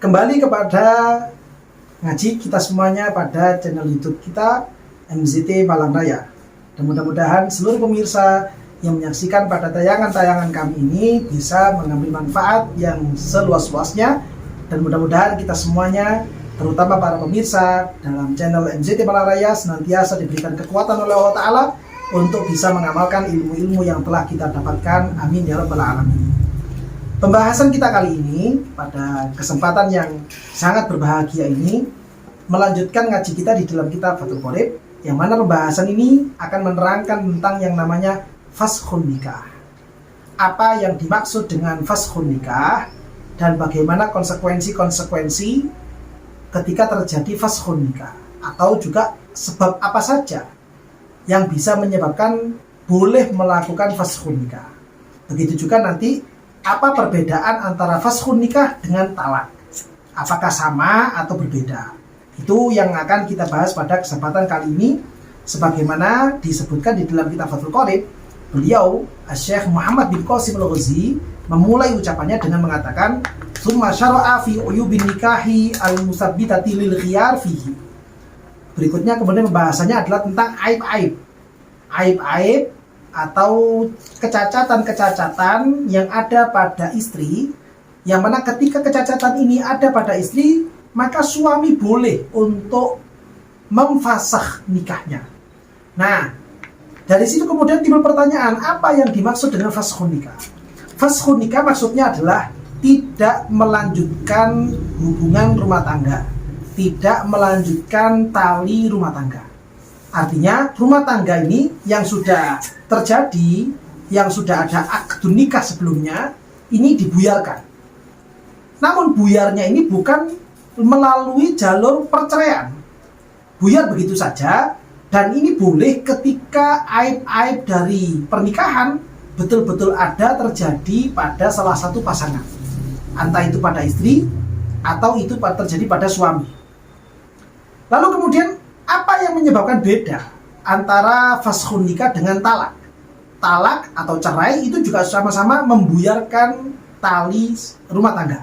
Kembali kepada ngaji kita semuanya pada channel YouTube kita MZT Malang Raya. Dan mudah-mudahan seluruh pemirsa yang menyaksikan pada tayangan-tayangan kami ini bisa mengambil manfaat yang seluas-luasnya. Dan mudah-mudahan kita semuanya, terutama para pemirsa dalam channel MZT Malang Raya, senantiasa diberikan kekuatan oleh Allah Ta'ala untuk bisa mengamalkan ilmu-ilmu yang telah kita dapatkan. Amin ya rabbal alamin. Pembahasan kita kali ini pada kesempatan yang sangat berbahagia ini melanjutkan ngaji kita di dalam kitab Fathul Qorib, yang mana pembahasan ini akan menerangkan tentang yang namanya faskhun nikah. Apa yang dimaksud dengan faskhun nikah dan bagaimana konsekuensi-konsekuensi ketika terjadi faskhun nikah, atau juga sebab apa saja yang bisa menyebabkan boleh melakukan faskhun nikah. Begitu juga nanti apa perbedaan antara faskhun nikah dengan talak? Apakah sama atau berbeda? Itu yang akan kita bahas pada kesempatan kali ini. Sebagaimana disebutkan di dalam kitab Fathul Qorib, beliau, Syekh Muhammad bin Qasim Al-Ghazi, memulai ucapannya dengan mengatakan, "Tsumma syara'a fi uyubin nikahi al-musabbitati lil khiyar fihi." Berikutnya kemudian pembahasannya adalah tentang aib-aib. Aib-aib atau kecacatan-kecacatan yang ada pada istri, yang mana ketika kecacatan ini ada pada istri, maka suami boleh untuk memfasakh nikahnya. Nah, dari situ kemudian timbul pertanyaan, apa yang dimaksud dengan faskhun nikah? Faskhun nikah maksudnya adalah tidak melanjutkan hubungan rumah tangga, tidak melanjutkan tali rumah tangga. Artinya rumah tangga ini yang sudah terjadi, yang sudah ada akad nikah sebelumnya, ini dibuyarkan. Namun buyarnya ini bukan melalui jalur perceraian. Buyar begitu saja, dan ini boleh ketika aib-aib dari pernikahan betul-betul ada terjadi pada salah satu pasangan. Entah itu pada istri, atau itu terjadi pada suami. Lalu kemudian apa yang menyebabkan beda antara faskhun nikah dengan talak? Talak atau cerai itu juga sama-sama membuyarkan tali rumah tangga.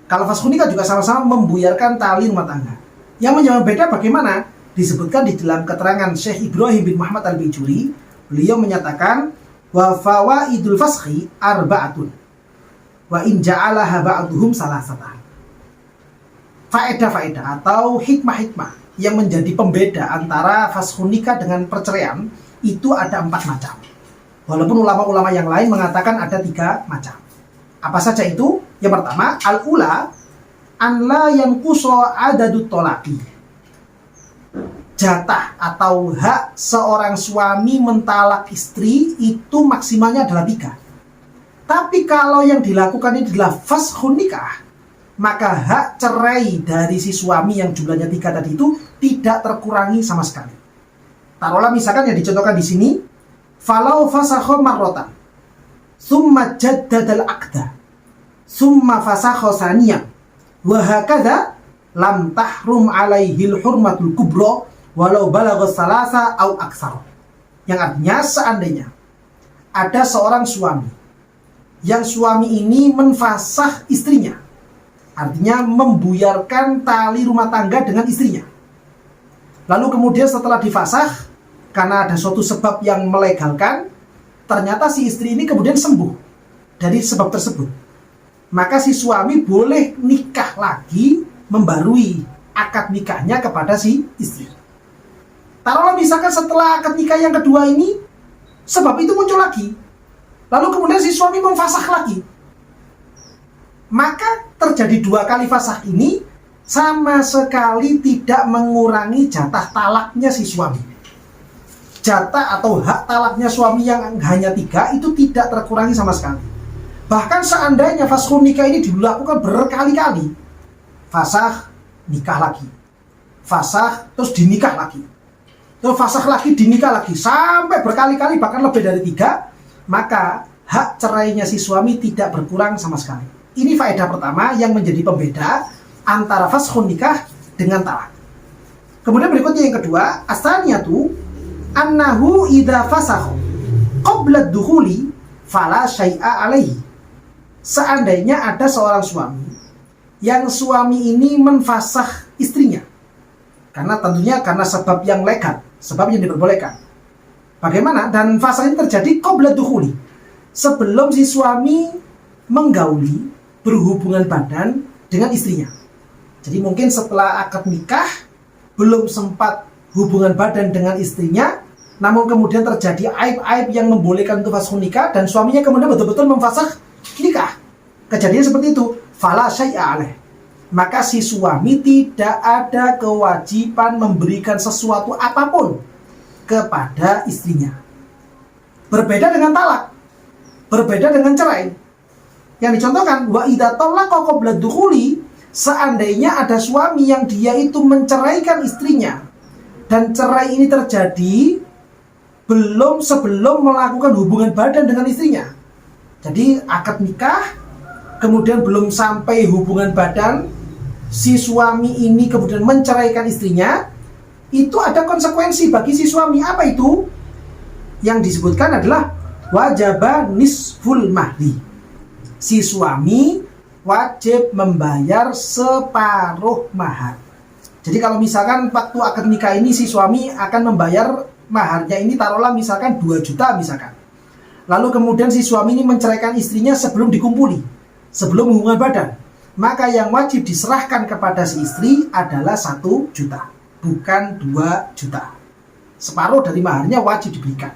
Kalau faskhun nikah juga sama-sama membuyarkan tali rumah tangga. Yang menyebabkan beda bagaimana? Disebutkan di dalam keterangan Syekh Ibrahim bin Muhammad Al-Bijuri, beliau menyatakan, "Wa fawaidul faskhi arba'atun wa in ja'alaha ba'duhum salasatan." Faedah-faedah atau hikmah-hikmah yang menjadi pembeda antara faskhun nikah dengan perceraian itu ada 4 macam. Walaupun ulama-ulama yang lain mengatakan ada 3 macam. Apa saja itu? Yang pertama, al-ula an la yanqusa adadut tolaqi. Jatah atau hak seorang suami mentalak istri itu maksimalnya adalah 3. Tapi kalau yang dilakukan ini adalah faskhun nikah, maka hak cerai dari si suami yang jumlahnya 3 tadi itu tidak terkurangi sama sekali. Taruhlah misalkan yang dicontohkan di sini, falau fasakha marratan, summa jaddadal aqda, summa fasakha saniyan, wa hakadha lam tahrum alaihil hurmatul kubra walau balagha salasa au aksar. Yang artinya seandainya ada seorang suami yang suami ini menfasakh istrinya, artinya membuyarkan tali rumah tangga dengan istrinya. Lalu kemudian setelah difasakh, karena ada suatu sebab yang melegalkan, ternyata si istri ini kemudian sembuh dari sebab tersebut. Maka si suami boleh nikah lagi, membarui akad nikahnya kepada si istri. Taruhlah misalkan setelah akad nikah yang kedua ini, sebab itu muncul lagi. Lalu kemudian si suami memfasakh lagi. Maka terjadi 2 kali fasakh ini sama sekali tidak mengurangi jatah talaknya si suami. Jatah atau hak talaknya suami yang hanya 3 itu tidak terkurangi sama sekali. Bahkan seandainya faskhun nikah ini dilakukan berkali-kali, fasakh, nikah lagi, fasakh, terus dinikah lagi, terus fasakh lagi, dinikah lagi, sampai berkali-kali bahkan lebih dari 3, maka hak cerainya si suami tidak berkurang sama sekali. Ini faedah pertama yang menjadi pembeda antara faskhun nikah dengan talak. Kemudian berikutnya yang kedua, asaniyatu annahu idza fasakha qabla ad-dukhuli fala syai'a alaihi. Seandainya ada seorang suami yang suami ini menfasakh istrinya. Karena tentunya karena sebab yang legal, sebab yang diperbolehkan. Bagaimana? Dan fasakh ini terjadi qabla dukhuli, sebelum si suami menggauli, berhubungan badan dengan istrinya. Jadi mungkin setelah akad nikah belum sempat hubungan badan dengan istrinya, namun kemudian terjadi aib-aib yang membolehkan untuk fasakh nikah, dan suaminya kemudian betul-betul memfasakh nikah. Kejadian seperti itu, fala syai'a alaih, maka si suami tidak ada kewajiban memberikan sesuatu apapun kepada istrinya. Berbeda dengan talak, berbeda dengan cerai. Yang dicontohkan, wa idza talaqa qabla dukhuli, seandainya ada suami yang dia itu menceraikan istrinya, dan cerai ini terjadi sebelum melakukan hubungan badan dengan istrinya. Jadi akad nikah, kemudian belum sampai hubungan badan, si suami ini kemudian menceraikan istrinya, itu ada konsekuensi bagi si suami. Apa itu? Yang disebutkan adalah wajaba nisful mahri. Si suami wajib membayar separuh mahar. Jadi kalau misalkan waktu akad nikah ini si suami akan membayar maharnya ini, taruhlah misalkan 2 juta misalkan. Lalu kemudian si suami ini menceraikan istrinya sebelum dikumpuli, sebelum hubungan badan, maka yang wajib diserahkan kepada si istri adalah 1 juta, bukan 2 juta. Separuh dari maharnya wajib diberikan.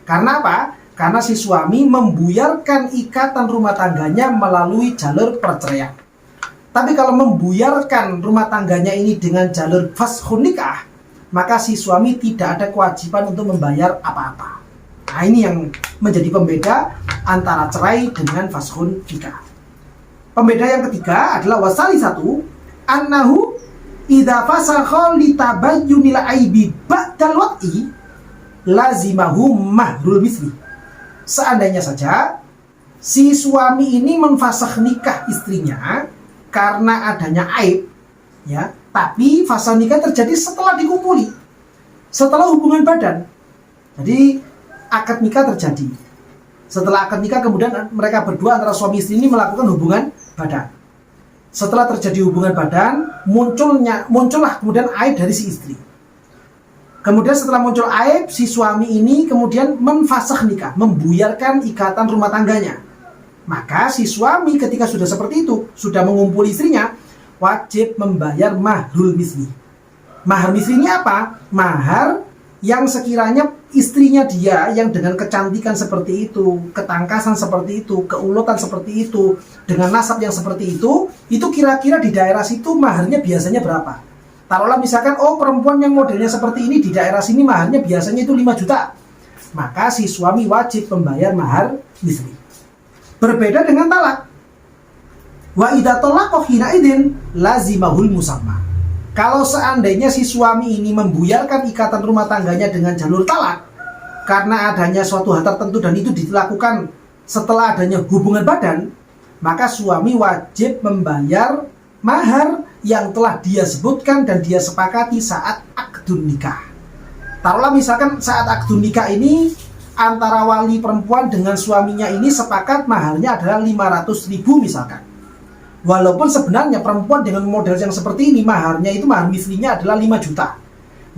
Karena apa? Karena si suami membuyarkan ikatan rumah tangganya melalui jalur perceraian. Tapi kalau membuyarkan rumah tangganya ini dengan jalur faskhun nikah, maka si suami tidak ada kewajiban untuk membayar apa-apa. Nah, ini yang menjadi pembeda antara cerai dengan faskhun nikah. Pembeda yang ketiga adalah wasali satu, annahu idza fasakha litabayyunil aibi ba'dal waqi lazimahu mahrul misli. Seandainya saja si suami ini memfasakh nikah istrinya karena adanya aib, ya, tapi fasakh nikah terjadi setelah dikumpuli, setelah hubungan badan. Jadi akad nikah terjadi. Setelah akad nikah kemudian mereka berdua antara suami istri ini melakukan hubungan badan. Setelah terjadi hubungan badan, muncullah kemudian aib dari si istri. Kemudian setelah muncul aib, si suami ini kemudian menfasakh nikah, membuyarkan ikatan rumah tangganya. Maka si suami ketika sudah seperti itu, sudah mengumpuli istrinya, wajib membayar mahrul misli. Mahar misli ini apa? Mahar yang sekiranya istrinya dia yang dengan kecantikan seperti itu, ketangkasan seperti itu, keuletan seperti itu, dengan nasab yang seperti itu kira-kira di daerah situ maharnya biasanya berapa? Taruhlah misalkan, oh perempuan yang modelnya seperti ini di daerah sini maharnya biasanya itu 5 juta. Maka si suami wajib membayar mahar misli. Berbeda dengan talak. Wa idza talaqa hina idin lazimahul musamma. Kalau seandainya si suami ini membuyarkan ikatan rumah tangganya dengan jalur talak karena adanya suatu hal tertentu dan itu dilakukan setelah adanya hubungan badan, maka suami wajib membayar mahar yang telah dia sebutkan dan dia sepakati saat akdun nikah. Taruhlah misalkan saat akdun nikah ini antara wali perempuan dengan suaminya ini sepakat maharnya adalah 500.000 misalkan. Walaupun sebenarnya perempuan dengan model yang seperti ini maharnya itu mahar mislinya adalah 5 juta.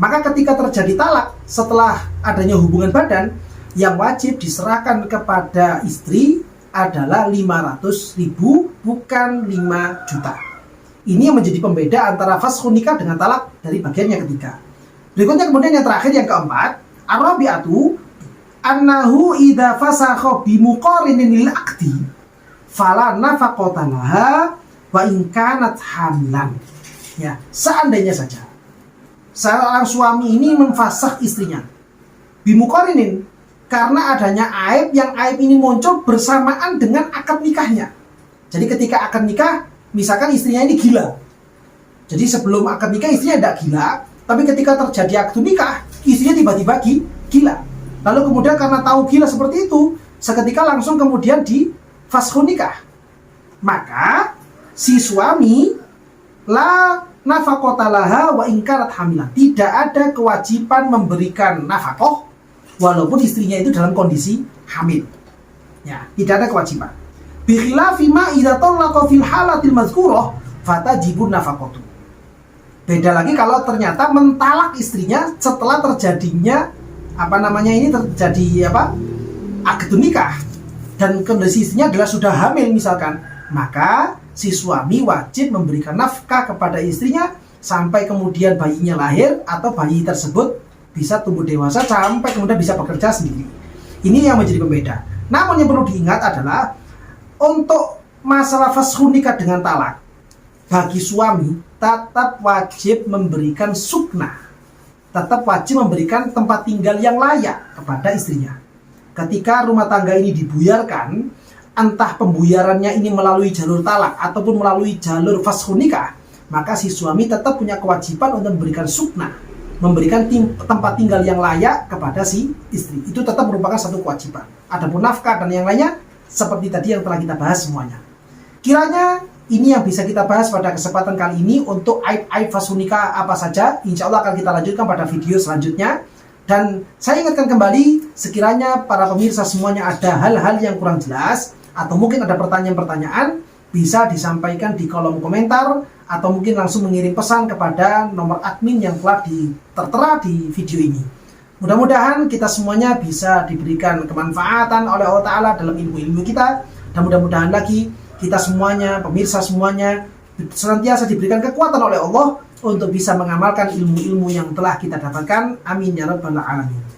Maka ketika terjadi talak setelah adanya hubungan badan, yang wajib diserahkan kepada istri adalah 500.000 bukan 5 juta. Ini yang menjadi pembeda antara faskhun nikah dengan talak dari bagian yang ketiga. Berikutnya kemudian yang terakhir, yang keempat, ar-rabi'atu annahu idza fasakha bi muqarinin lil aqdi fala nafaqata laha wa in kanat hamilan. Ya, seandainya saja seorang suami ini memfasakh istrinya bi muqarinin karena adanya aib, yang aib ini muncul bersamaan dengan akad nikahnya. Jadi ketika akad nikah, misalkan istrinya ini gila. Jadi sebelum akad nikah istrinya tidak gila, tapi ketika terjadi akad nikah, istrinya tiba-tiba gila. Lalu kemudian karena tahu gila seperti itu, seketika langsung kemudian di faskhun nikah. Maka si suami la nafaqata laha wa in kanat hamilan. Tidak ada kewajiban memberikan nafkah walaupun istrinya itu dalam kondisi hamil. Ya, tidak ada kewajiban. Bi khilafi ma idza talaqa fil halatil mazkurah fatajibun nafaqatu. Beda lagi kalau ternyata mentalak istrinya setelah terjadinya terjadi akad nikah dan kondisi istrinya adalah sudah hamil misalkan, maka si suami wajib memberikan nafkah kepada istrinya sampai kemudian bayinya lahir atau bayi tersebut bisa tumbuh dewasa sampai kemudian bisa bekerja sendiri. Ini yang menjadi pembeda. Namun yang perlu diingat adalah untuk masalah faskhun nikah dengan talak, bagi suami tetap wajib memberikan sukna, tetap wajib memberikan tempat tinggal yang layak kepada istrinya. Ketika rumah tangga ini dibuyarkan, entah pembuyarannya ini melalui jalur talak ataupun melalui jalur faskhun nikah, maka si suami tetap punya kewajiban untuk memberikan sukna, memberikan tempat tinggal yang layak kepada si istri. Itu tetap merupakan satu kewajiban. Adapun nafkah dan yang lainnya seperti tadi yang telah kita bahas semuanya. Kiranya ini yang bisa kita bahas pada kesempatan kali ini. Untuk aib-aib faskhun nikah apa saja, insya Allah akan kita lanjutkan pada video selanjutnya. Dan saya ingatkan kembali, sekiranya para pemirsa semuanya ada hal-hal yang kurang jelas atau mungkin ada pertanyaan-pertanyaan, bisa disampaikan di kolom komentar atau mungkin langsung mengirim pesan kepada nomor admin yang telah tertera di video ini. Mudah-mudahan kita semuanya bisa diberikan kemanfaatan oleh Allah Ta'ala dalam ilmu-ilmu kita, dan mudah-mudahan lagi kita semuanya, pemirsa semuanya, senantiasa diberikan kekuatan oleh Allah untuk bisa mengamalkan ilmu-ilmu yang telah kita dapatkan. Amin ya rabbal alamin.